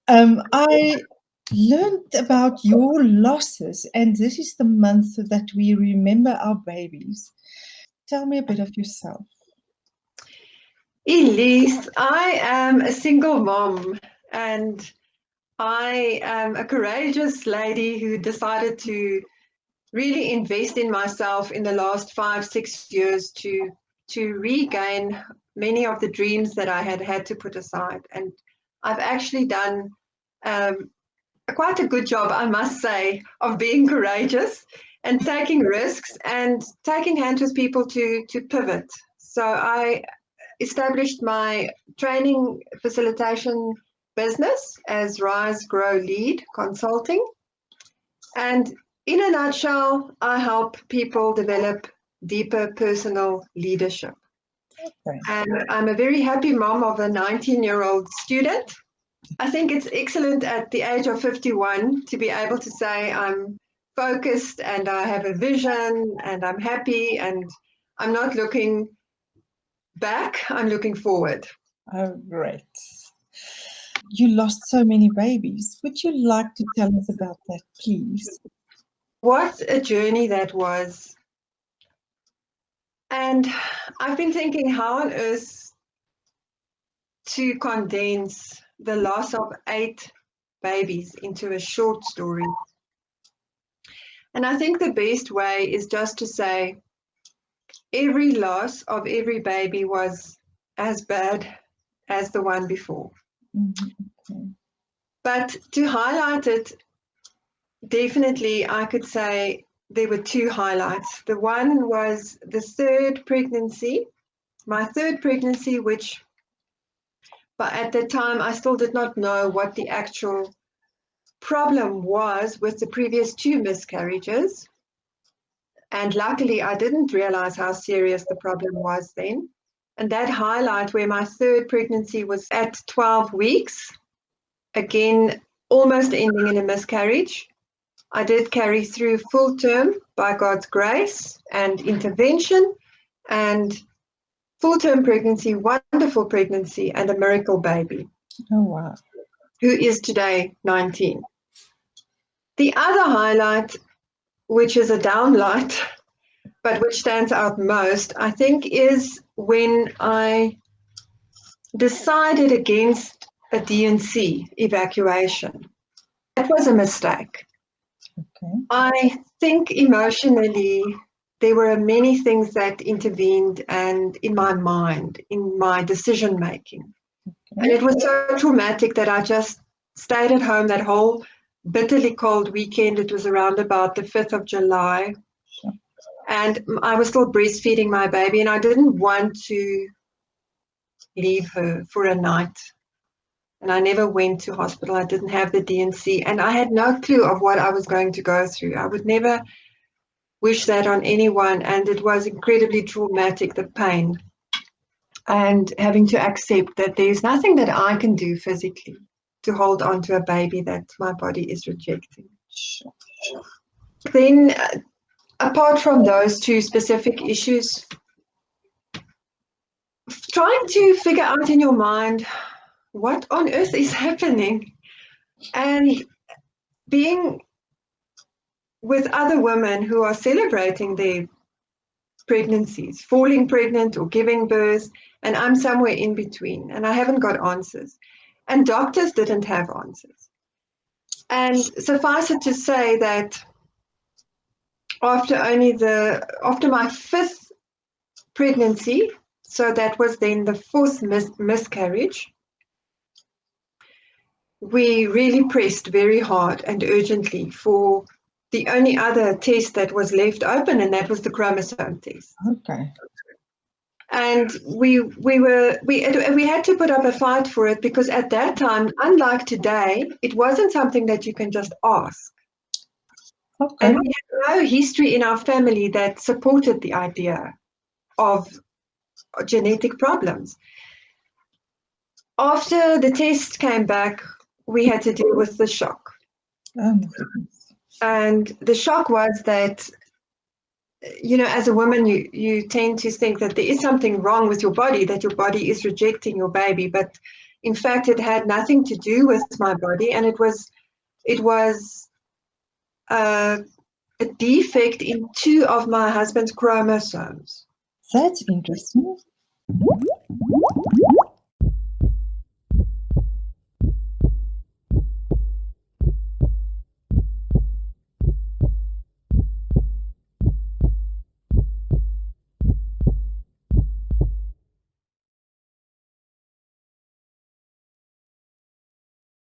I learned about your losses, and this is the month that we remember our babies. Tell me a bit of yourself. Elize, I am a single mom, and I am a courageous lady who decided to really invest in myself in the last 5, 6 years to regain many of the dreams that I had to put aside. And I've actually done quite a good job, I must say, of being courageous and taking risks and taking hands with people to pivot. So I established my training facilitation business as Rise, Grow, Lead Consulting. And in a nutshell, I help people develop deeper personal leadership. Okay. And I'm a very happy mom of a 19-year-old student. I think it's excellent at the age of 51 to be able to say I'm focused and I have a vision and I'm happy and I'm not looking back, I'm looking forward. Oh, great. You lost so many babies. Would you like to tell us about that, please? What a journey that was. And I've been thinking how on earth to condense the loss of 8 babies into a short story. And I think the best way is just to say every loss of every baby was as bad as the one before. Okay. But to highlight it, definitely I could say there were 2 highlights. The one was the third pregnancy, my third pregnancy, which but at the time I still did not know what the actual problem was with the previous 2 miscarriages. And luckily I didn't realize how serious the problem was then. And that highlight where my third pregnancy was at 12 weeks, again, almost ending in a miscarriage. I did carry through full term by God's grace and intervention, and full term pregnancy, wonderful pregnancy, and a miracle baby. Oh, wow. Who is today 19. The other highlight, which is a downlight, but which stands out most, I think, is when I decided against a DNC evacuation. That was a mistake. Okay. I think emotionally there were many things that intervened and in my mind, in my decision making. Okay. And it was so traumatic that I just stayed at home that whole bitterly cold weekend. It was around about the 5th of July. Sure. And I was still breastfeeding my baby, and I didn't want to leave her for a night. And I never went to hospital. I didn't have the DNC, and I had no clue of what I was going to go through. I would never wish that on anyone, and it was incredibly traumatic, the pain, and having to accept that there's nothing that I can do physically to hold on to a baby that my body is rejecting. Sure. Then, apart from those 2 specific issues, trying to figure out in your mind what on earth is happening, and being with other women who are celebrating their pregnancies, falling pregnant or giving birth, and I'm somewhere in between, and I haven't got answers. And doctors didn't have answers. And suffice it to say that after my 5th pregnancy, so that was then the 4th miscarriage, we really pressed very hard and urgently for the only other test that was left open, and that was the chromosome test. Okay. And we had to put up a fight for it, because at that time, unlike today, it wasn't something that you can just ask. Okay. And we had no history in our family that supported the idea of genetic problems. After the test came back, we had to deal with the shock. Oh, my goodness. And the shock was that, you know, as a woman, you tend to think that there is something wrong with your body, that your body is rejecting your baby. But In fact, it had nothing to do with my body, and it was a defect in 2 of my husband's chromosomes. That's interesting.